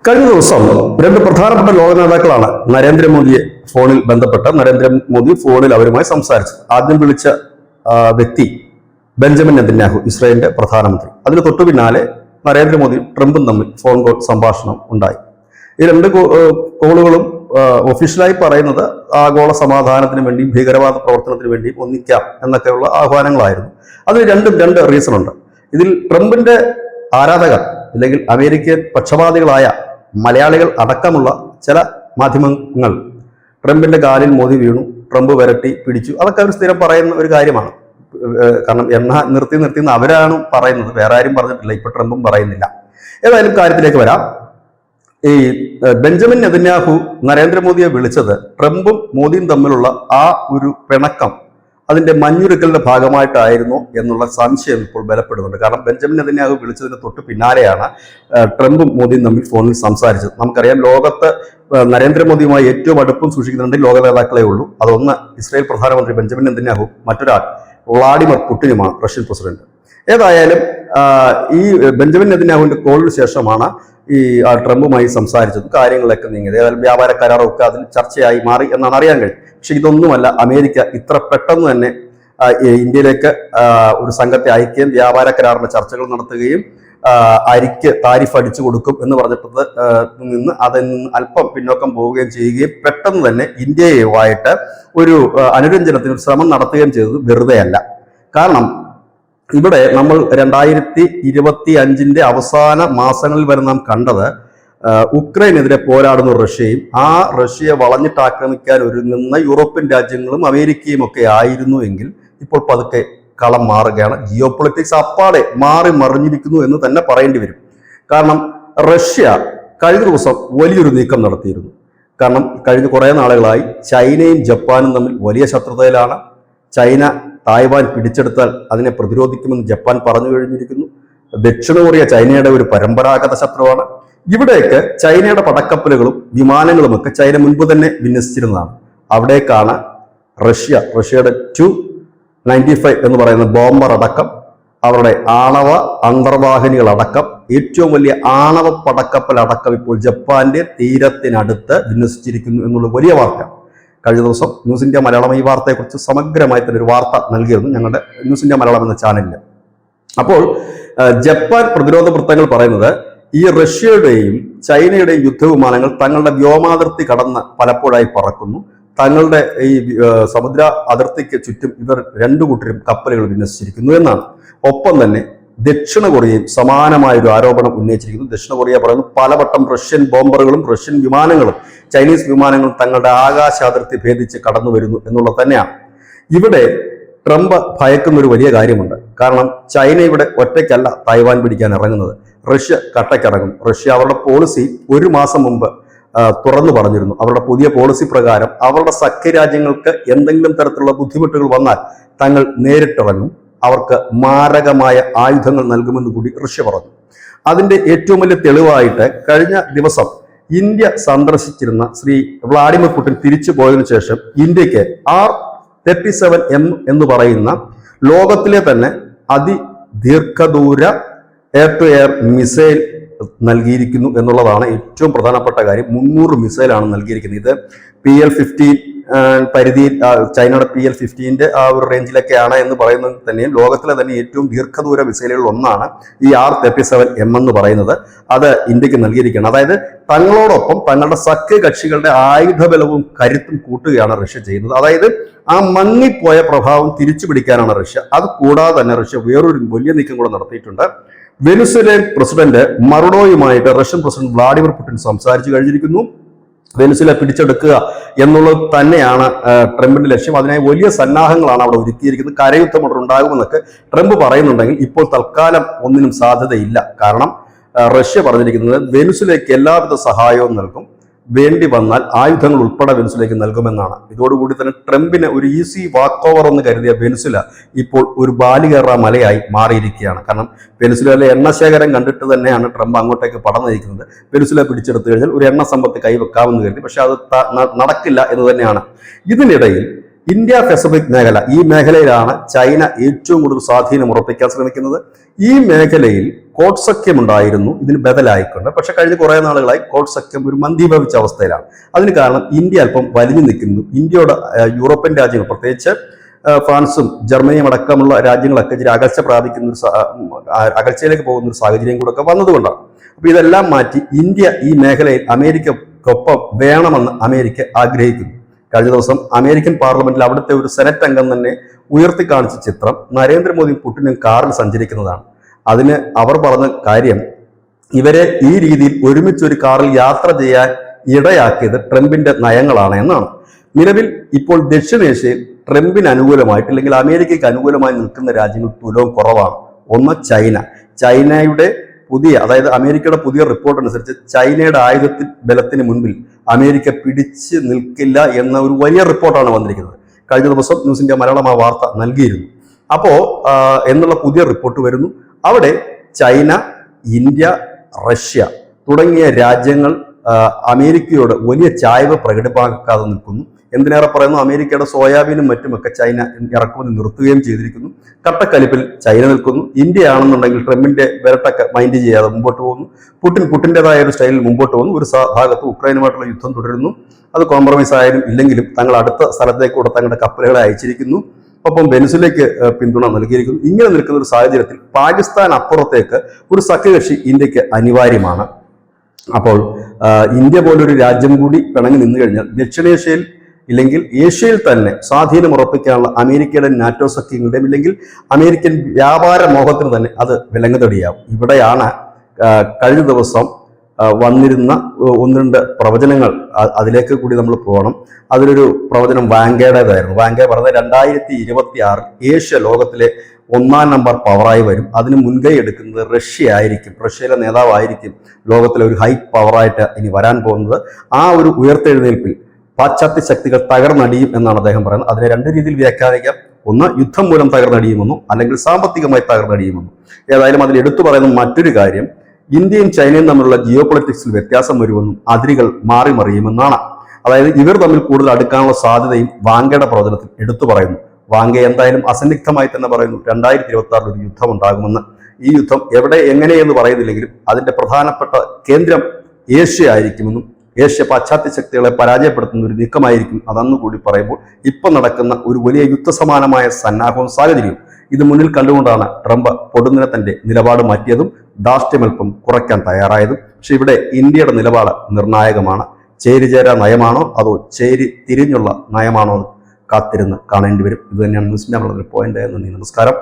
കഴിഞ്ഞ ദിവസം രണ്ട് പ്രധാനപ്പെട്ട ലോക നേതാക്കളാണ് നരേന്ദ്രമോദിയെ ഫോണിൽ ബന്ധപ്പെട്ട നരേന്ദ്രമോദി ഫോണിൽ അവരുമായി സംസാരിച്ചത്. ആദ്യം വിളിച്ച വ്യക്തി ബെഞ്ചമിൻ നെതന്യാഹു, ഇസ്രായേലിന്റെ പ്രധാനമന്ത്രി. അതിന് തൊട്ടു പിന്നാലെ നരേന്ദ്രമോദിയും ട്രംപും തമ്മിൽ ഫോൺ കോൾ സംഭാഷണം ഉണ്ടായി. ഈ രണ്ട് കോളുകളും ഒഫീഷ്യലായി പറയുന്നത് ആഗോള സമാധാനത്തിന് വേണ്ടിയും ഭീകരവാദ പ്രവർത്തനത്തിന് വേണ്ടിയും ഒന്നിക്കാം എന്നൊക്കെയുള്ള ആഹ്വാനങ്ങളായിരുന്നു. അതിന് രണ്ട് റീസൺ ഉണ്ട്. ഇതിൽ ട്രംപിന്റെ ആരാധകർ അല്ലെങ്കിൽ അമേരിക്കൻ പക്ഷപാതികളായ മലയാളികൾ അടക്കമുള്ള ചില മാധ്യമങ്ങൾ ട്രംപിന്റെ കാലിൽ മോദി വീണു, ട്രംപ് വിരട്ടി പിടിച്ചു, അതൊക്കെ അവർ സ്ഥിരം പറയുന്ന ഒരു കാര്യമാണ്. കാരണം എണ്ണ നിർത്തി അവരാണ് പറയുന്നത്, വേറെ ആരും പറഞ്ഞിട്ടില്ല. ഇപ്പൊ ട്രംപും പറയുന്നില്ല. ഏതായാലും കാര്യത്തിലേക്ക് വരാം. ഈ ബെഞ്ചമിൻ നെതന്യാഹു നരേന്ദ്രമോദിയെ വിളിച്ചത് ട്രംപും മോദിയും തമ്മിലുള്ള ആ ഒരു പിണക്കം അതിന്റെ മഞ്ഞുരുക്കലിന്റെ ഭാഗമായിട്ടായിരുന്നു എന്നുള്ള സംശയം ഇപ്പോൾ ബലപ്പെടുന്നുണ്ട്. കാരണം ബെഞ്ചമിൻ നെതന്യാഹു വിളിച്ചതിന് തൊട്ട് പിന്നാലെയാണ് ട്രംപും മോദിയും തമ്മിൽ ഫോണിൽ സംസാരിച്ചത്. നമുക്കറിയാം, ലോകത്ത് നരേന്ദ്രമോദിയുമായി ഏറ്റവും അടുപ്പം സൂക്ഷിക്കുന്ന രണ്ട് ലോക നേതാക്കളേ ഉള്ളൂ. അതൊന്ന് ഇസ്രായേൽ പ്രധാനമന്ത്രി ബെഞ്ചമിൻ നെതന്യാഹു, മറ്റൊരാൾ വ്ളാഡിമിർ പുടിനുമാണ്, റഷ്യൻ പ്രസിഡന്റ്. ഏതായാലും ഈ ബെഞ്ചമിൻ നെതന്യാഹുവിന്റെ കോളിന് ശേഷമാണ് ഈ ട്രംപുമായി സംസാരിച്ചത്, കാര്യങ്ങളൊക്കെ നീങ്ങിയത്. ഏതായാലും വ്യാപാര കരാറൊക്കെ അതിൽ ചർച്ചയായി മാറി എന്നാണ് അറിയാൻ കഴിയും. പക്ഷെ ഇതൊന്നുമല്ല അമേരിക്ക ഇത്ര പെട്ടെന്ന് തന്നെ ഇന്ത്യയിലേക്ക് ഒരു സംഘത്തെ അയക്കുകയും വ്യാപാര കരാറിന്റെ ചർച്ചകൾ നടത്തുകയും അരിക്ക് താരിഫ് അടിച്ചു കൊടുക്കും എന്ന് പറഞ്ഞിട്ട് നിന്ന് അതിൽ നിന്ന് അല്പം പിന്നോക്കം പോവുകയും ചെയ്യുകയും പെട്ടെന്ന് തന്നെ ഇന്ത്യയുമായിട്ട് ഒരു അനുരഞ്ജനത്തിന് ഒരു ശ്രമം നടത്തുകയും ചെയ്തത് വെറുതെയല്ല. കാരണം ഇവിടെ നമ്മൾ 2025 അവസാന മാസങ്ങളിൽ വരെ നാം കണ്ടത് ഉക്രൈനെതിരെ പോരാടുന്ന റഷ്യയും ആ റഷ്യയെ വളഞ്ഞിട്ടാക്രമിക്കാൻ ഒരുങ്ങുന്ന യൂറോപ്യൻ രാജ്യങ്ങളും അമേരിക്കയും ഒക്കെ ആയിരുന്നു എങ്കിൽ ഇപ്പോൾ പതുക്കെ കളം മാറുകയാണ്. ജിയോ പൊളിറ്റിക്സ് അപ്പാടെ മാറി മറിഞ്ഞിരിക്കുന്നു എന്ന് തന്നെ പറയേണ്ടി വരും. കാരണം റഷ്യ കഴിഞ്ഞ ദിവസം വലിയൊരു നീക്കം നടത്തിയിരുന്നു. കാരണം കഴിഞ്ഞ കുറേ നാളുകളായി ചൈനയും ജപ്പാനും തമ്മിൽ വലിയ ശത്രുതയിലാണ്. ചൈന തായ്വാൻ പിടിച്ചെടുത്താൽ അതിനെ പ്രതിരോധിക്കുമെന്ന് ജപ്പാൻ പറഞ്ഞു കഴിഞ്ഞിരിക്കുന്നു. ദക്ഷിണ കൊറിയ ചൈനയുടെ ഒരു പരമ്പരാഗത ശത്രുവാണ്. ഇവിടേക്ക് ചൈനയുടെ പടക്കപ്പലുകളും വിമാനങ്ങളുമൊക്കെ ചൈന മുൻപ് തന്നെ വിന്യസിച്ചിരുന്നതാണ്. അവിടേക്കാണ് റഷ്യയുടെ 295 എന്ന് പറയുന്ന ബോംബർ അടക്കം, അവരുടെ ആണവ അന്തർവാഹിനികളടക്കം, ഏറ്റവും വലിയ ആണവ പടക്കപ്പൽ അടക്കം ഇപ്പോൾ ജപ്പാന്റെ തീരത്തിനടുത്ത് വിന്യസിച്ചിരിക്കുന്നു എന്നുള്ള വലിയ വാർത്തയാണ്. കഴിഞ്ഞ ദിവസം ന്യൂസ് ഇന്ത്യ മലയാളം ഈ വാർത്തയെക്കുറിച്ച് സമഗ്രമായി തന്നെ ഒരു വാർത്ത നൽകിയിരുന്നു ഞങ്ങളുടെ ന്യൂസ് ഇന്ത്യ മലയാളം എന്ന ചാനലിൽ. അപ്പോൾ ജപ്പാൻ പ്രതിരോധ വൃത്തങ്ങൾ പറയുന്നത് ഈ റഷ്യയുടെയും ചൈനയുടെയും യുദ്ധവിമാനങ്ങൾ തങ്ങളുടെ വ്യോമാതിർത്തി കടന്ന് പലപ്പോഴായി പറക്കുന്നു. തങ്ങളുടെ ഈ സമുദ്ര അതിർത്തിക്ക് ചുറ്റും ഇവർ രണ്ടു കൂട്ടരും കപ്പലുകൾ വിന്യസിച്ചിരിക്കുന്നു എന്നാണ്. ഒപ്പം തന്നെ ദക്ഷിണ കൊറിയയും സമാനമായ ഒരു ആരോപണം ഉന്നയിച്ചിരിക്കുന്നു. ദക്ഷിണ കൊറിയ പറയുന്നു പലവട്ടം റഷ്യൻ ബോംബറുകളും റഷ്യൻ വിമാനങ്ങളും ചൈനീസ് വിമാനങ്ങളും തങ്ങളുടെ ആകാശ അതിർത്തി ഭേദിച്ച് കടന്നു വരുന്നു എന്നുള്ളത് തന്നെയാണ്. ഇവിടെ ട്രംപ് ഭയക്കുന്ന ഒരു വലിയ കാര്യമുണ്ട്. കാരണം ചൈന ഇവിടെ ഒറ്റയ്ക്കല്ല തായ്വാൻ പിടിക്കാൻ ഇറങ്ങുന്നത്, റഷ്യ കട്ടയ്ക്കിറങ്ങും. റഷ്യ അവരുടെ പോളിസി ഒരു മാസം മുമ്പ് തുറന്നു പറഞ്ഞിരുന്നു. അവരുടെ പുതിയ പോളിസി പ്രകാരം അവരുടെ സഖ്യരാജ്യങ്ങൾക്ക് എന്തെങ്കിലും തരത്തിലുള്ള ബുദ്ധിമുട്ടുകൾ വന്നാൽ തങ്ങൾ നേരിട്ടിറങ്ങും, അവർക്ക് മാരകമായ ആയുധങ്ങൾ നൽകുമെന്ന് കൂടി റഷ്യ പറഞ്ഞു. അതിന്റെ ഏറ്റവും വലിയ തെളിവായിട്ട് കഴിഞ്ഞ ദിവസം ഇന്ത്യ സന്ദർശിച്ചിരുന്ന ശ്രീ വ്ളാഡിമിർ പുടിൻ തിരിച്ചു പോയതിനു ശേഷം ഇന്ത്യക്ക് R-37M എന്ന് പറയുന്ന ലോകത്തിലെ തന്നെ അതിദീർഘദൂര എയർ ടു എയർ മിസൈൽ നൽകിയിരിക്കുന്നു എന്നുള്ളതാണ് ഏറ്റവും പ്രധാനപ്പെട്ട കാര്യം. 300 മിസൈലാണ് നൽകിയിരിക്കുന്നത്. ഇത് PL-15 പരിധിയിൽ, ചൈനയുടെ PL-15 ആ ഒരു റേഞ്ചിലൊക്കെയാണ് എന്ന് പറയുന്നത് തന്നെയും ലോകത്തിലെ തന്നെ ഏറ്റവും ദീർഘദൂര മിസൈലുകൾ ഒന്നാണ് ഈ R-37M എന്ന് പറയുന്നത്. അത് ഇന്ത്യക്ക് നൽകിയിരിക്കുകയാണ്. അതായത് തങ്ങളോടൊപ്പം തങ്ങളുടെ സഖ്യ കക്ഷികളുടെ ആയുധബലവും കരുത്തും കൂട്ടുകയാണ് റഷ്യ ചെയ്യുന്നത്. അതായത് ആ മങ്ങിപ്പോയ പ്രഭാവം തിരിച്ചു പിടിക്കാനാണ് റഷ്യ. അത് കൂടാതെ തന്നെ റഷ്യ വേറൊരു വലിയ നീക്കം കൂടെ നടത്തിയിട്ടുണ്ട്. വെനിസ്വേലൻ പ്രസിഡന്റ് മറുഡോയുമായിട്ട് റഷ്യൻ പ്രസിഡന്റ് വ്ളാഡിമിർ പുടിൻ സംസാരിച്ചു കഴിഞ്ഞിരിക്കുന്നു. വെനിസ്വേല പിടിച്ചെടുക്കുക എന്നുള്ളത് തന്നെയാണ് ട്രംപിന്റെ ലക്ഷ്യം. അതിനായി വലിയ സന്നാഹങ്ങളാണ് അവിടെ ഒരുക്കിയിരിക്കുന്നത്. കരയുദ്ധം അവിടെ ഉണ്ടാകുമെന്നൊക്കെ ട്രംപ് പറയുന്നുണ്ടെങ്കിൽ ഇപ്പോൾ തൽക്കാലം ഒന്നിനും സാധ്യതയില്ല. കാരണം റഷ്യ പറഞ്ഞിരിക്കുന്നത് വെനിസ്വേലയ്ക്ക് എല്ലാവിധ സഹായവും നൽകും, വേണ്ടി വന്നാൽ ആയുധങ്ങൾ ഉൾപ്പെടെ വെനിസ്വേലയ്ക്ക് നൽകുമെന്നാണ്. ഇതോടുകൂടി തന്നെ ട്രംപിന് ഒരു ഈസി വാക്ക് ഓവർ എന്ന് കരുതിയ വെനിസ്വേല ഇപ്പോൾ ഒരു ബാലികേറ മലയായി മാറിയിരിക്കുകയാണ്. കാരണം വെനിസ്വേലയിലെ എണ്ണശേഖരം കണ്ടിട്ട് തന്നെയാണ് ട്രംപ് അങ്ങോട്ടേക്ക് പടം നയിക്കുന്നത്. വെനിസ്വേല പിടിച്ചെടുത്തു കഴിഞ്ഞാൽ ഒരു എണ്ണ സമ്പത്ത് കൈവെക്കാമെന്ന് കരുതി, പക്ഷെ അത് നടക്കില്ല എന്ന് തന്നെയാണ്. ഇതിനിടയിൽ ഇന്ത്യ പസഫിക് മേഖല, ഈ മേഖലയിലാണ് ചൈന ഏറ്റവും കൂടുതൽ സ്വാധീനം ഉറപ്പിക്കാൻ ശ്രമിക്കുന്നത്. ഈ മേഖലയിൽ കോഡ് സഖ്യം ഉണ്ടായിരുന്നു ഇതിന് ബദലായിക്കൊണ്ട്. പക്ഷെ കഴിഞ്ഞ കുറെ നാളുകളായി കോഡ് സഖ്യം ഒരു മന്ദീഭവിച്ച അവസ്ഥയിലാണ്. അതിന് കാരണം ഇന്ത്യ അല്പം വലിഞ്ഞു നിൽക്കുന്നു. ഇന്ത്യയുടെ യൂറോപ്യൻ രാജ്യങ്ങൾ, പ്രത്യേകിച്ച് ഫ്രാൻസും ജർമ്മനിയും അടക്കമുള്ള രാജ്യങ്ങളൊക്കെ ഇച്ചിരി അകൽച്ചയിലേക്ക് പോകുന്ന ഒരു സാഹചര്യം കൂടെ ഒക്കെ വന്നതുകൊണ്ടാണ്. അപ്പൊ ഇതെല്ലാം മാറ്റി ഇന്ത്യ ഈ മേഖലയിൽ അമേരിക്കക്കൊപ്പം വേണമെന്ന് അമേരിക്ക ആഗ്രഹിക്കുന്നു. കഴിഞ്ഞ ദിവസം അമേരിക്കൻ പാർലമെന്റിൽ അവിടുത്തെ ഒരു സെനറ്റ് അംഗം തന്നെ ഉയർത്തി കാണിച്ച ചിത്രം നരേന്ദ്രമോദിയും പുടിനും കാറിൽ സഞ്ചരിക്കുന്നതാണ്. അതിന് അവർ പറഞ്ഞ കാര്യം, ഇവരെ ഈ രീതിയിൽ ഒരുമിച്ചൊരു കാറിൽ യാത്ര ചെയ്യാൻ ഇടയാക്കിയത് ട്രംപിന്റെ നയങ്ങളാണ് എന്നാണ്. നിലവിൽ ഇപ്പോൾ ദക്ഷിണേഷ്യയിൽ ട്രംപിന് അനുകൂലമായിട്ട് അല്ലെങ്കിൽ അമേരിക്കയ്ക്ക് അനുകൂലമായി നിൽക്കുന്ന രാജ്യങ്ങൾ തുലവും കുറവാണ്. ഒന്ന് ചൈനയുടെ അതായത് അമേരിക്കയുടെ പുതിയ റിപ്പോർട്ട് അനുസരിച്ച് ചൈനയുടെ ബലത്തിന് മുൻപിൽ അമേരിക്ക പിടിച്ച് നിൽക്കില്ല എന്ന ഒരു വലിയ റിപ്പോർട്ടാണ് വന്നിരിക്കുന്നത്. കഴിഞ്ഞ ദിവസം ന്യൂസ് ഇന്ത്യ മലയാളം ആ വാർത്ത നൽകിയിരുന്നു. എന്നുള്ള പുതിയ റിപ്പോർട്ട് വരുന്നു. അവിടെ ചൈന, ഇന്ത്യ, റഷ്യ തുടങ്ങിയ രാജ്യങ്ങൾ അമേരിക്കയോട് വലിയ ചായ്വ് പ്രകടിപ്പാക്കാതെ നിൽക്കുന്നു. എന്തിനേറെ പറയുന്നു, അമേരിക്കയുടെ സോയാബീനും മറ്റുമൊക്കെ ചൈന ഇറക്കുമതി നിർത്തുകയും ചെയ്തിരിക്കുന്നു. കട്ടക്കലിപ്പിൽ ചൈന നിൽക്കുന്നു. ഇന്ത്യ ആണെന്നുണ്ടെങ്കിൽ ട്രംപിന്റെ വിരട്ടൊക്കെ മൈൻഡ് ചെയ്യാതെ മുമ്പോട്ട് പോകുന്നു. പുടിൻ്റെതായ ഒരു സ്റ്റൈലിൽ മുമ്പോട്ട് പോകുന്നു. ഒരു ഭാഗത്ത് ഉക്രൈനുമായിട്ടുള്ള യുദ്ധം തുടരുന്നു. അത് കോംപ്രമൈസ് ആയാലും ഇല്ലെങ്കിലും തങ്ങൾ അടുത്ത സ്ഥലത്തേക്കൂടെ തങ്ങളുടെ കപ്പലുകളെ അയച്ചിരിക്കുന്നു. ഒപ്പം വെനസ്വേലയ്ക്ക് പിന്തുണ നൽകിയിരിക്കുന്നു. ഇങ്ങനെ നിൽക്കുന്ന ഒരു സാഹചര്യത്തിൽ പാകിസ്ഥാൻ അപ്പുറത്തേക്ക് ഒരു സഖ്യകക്ഷി ഇന്ത്യക്ക് അനിവാര്യമാണ്. അപ്പോൾ ഇന്ത്യ പോലൊരു രാജ്യം കൂടി പിണങ്ങി നിന്നു കഴിഞ്ഞാൽ ദക്ഷിണേഷ്യയിൽ ഇല്ലെങ്കിൽ ഏഷ്യയിൽ തന്നെ സ്വാധീനം ഉറപ്പിക്കാനുള്ള അമേരിക്കയുടെ നാറ്റോ സഖ്യങ്ങളുടെയും ഇല്ലെങ്കിൽ അമേരിക്കൻ വ്യാപാര മോഹത്തിന് തന്നെ അത് വിലങ്ങുതടിയാവും. ഇവിടെയാണ് കഴിഞ്ഞ ദിവസം വന്നിരുന്ന ഒന്ന് രണ്ട് പ്രവചനങ്ങൾ, അതിലേക്ക് കൂടി നമ്മൾ പോകണം. അതിലൊരു പ്രവചനം വാങ്കയുടേതായിരുന്നു. വാങ്ക പറഞ്ഞത് 2026 ഏഷ്യ ലോകത്തിലെ 1-ാം നമ്പർ പവറായി വരും. അതിന് മുൻകൈ എടുക്കുന്നത് റഷ്യ ആയിരിക്കും. റഷ്യയിലെ നേതാവായിരിക്കും ലോകത്തിലെ ഒരു ഹൈ പവറായിട്ട് ഇനി വരാൻ പോകുന്നത്. ആ ഒരു ഉയർത്തെഴുന്നേൽപ്പിൽ പാശ്ചാത്യ ശക്തികൾ തകർന്നടിയും എന്നാണ് അദ്ദേഹം പറയുന്നത്. അതിനെ രണ്ട് രീതിയിൽ വ്യാഖ്യാനിക്കാം. ഒന്ന്, യുദ്ധം മൂലം തകർന്നടിയുമെന്നും അല്ലെങ്കിൽ സാമ്പത്തികമായി തകർന്നടിയുമെന്നും. ഏതായാലും അതിൽ എടുത്തു പറയുന്ന മറ്റൊരു കാര്യം, ഇന്ത്യയും ചൈനയും തമ്മിലുള്ള ജിയോ പൊളിറ്റിക്സിൽ വ്യത്യാസം വരുമെന്നും അതിരുകൾ മാറി മറിയുമെന്നാണ്. അതായത് ഇവർ തമ്മിൽ കൂടുതൽ അടുക്കാനുള്ള സാധ്യതയും വാങ്കയുടെ പ്രവചനത്തിൽ എടുത്തു പറയുന്നു. വാങ്ക എന്തായാലും അസന്നിഗ്ധമായി തന്നെ പറയുന്നു 2026 ഒരു യുദ്ധം ഉണ്ടാകുമെന്ന്. ഈ യുദ്ധം എവിടെ എങ്ങനെയെന്ന് പറയുന്നില്ലെങ്കിലും അതിന്റെ പ്രധാനപ്പെട്ട കേന്ദ്രം ഏഷ്യ ആയിരിക്കുമെന്നും ഏഷ്യ പാശ്ചാത്യ ശക്തികളെ പരാജയപ്പെടുത്തുന്ന ഒരു നീക്കമായിരിക്കും അതെന്നുകൂടി പറയുമ്പോൾ ഇപ്പം നടക്കുന്ന ഒരു വലിയ യുദ്ധസമാനമായ സന്നാഹവും സാഹചര്യവും ഇത് മുന്നിൽ കണ്ടുകൊണ്ടാണ് ട്രംപ് പൊടുന്നിനെ തന്റെ നിലപാട് മാറ്റിയതും ധാർഷ്ട്യമൽപ്പം കുറയ്ക്കാൻ തയ്യാറായതും. പക്ഷെ ഇവിടെ ഇന്ത്യയുടെ നിലപാട് നിർണായകമാണ്. ചേരിചേരാ നയമാണോ അതോ ചേരി തിരിഞ്ഞുള്ള നയമാണോ എന്ന് കാത്തിരുന്ന് കാണേണ്ടി വരും. ഇത് തന്നെയാണ് ന്യൂസ് ഇന്ത്യ പോയിന്റ്. നന്ദി, നമസ്കാരം.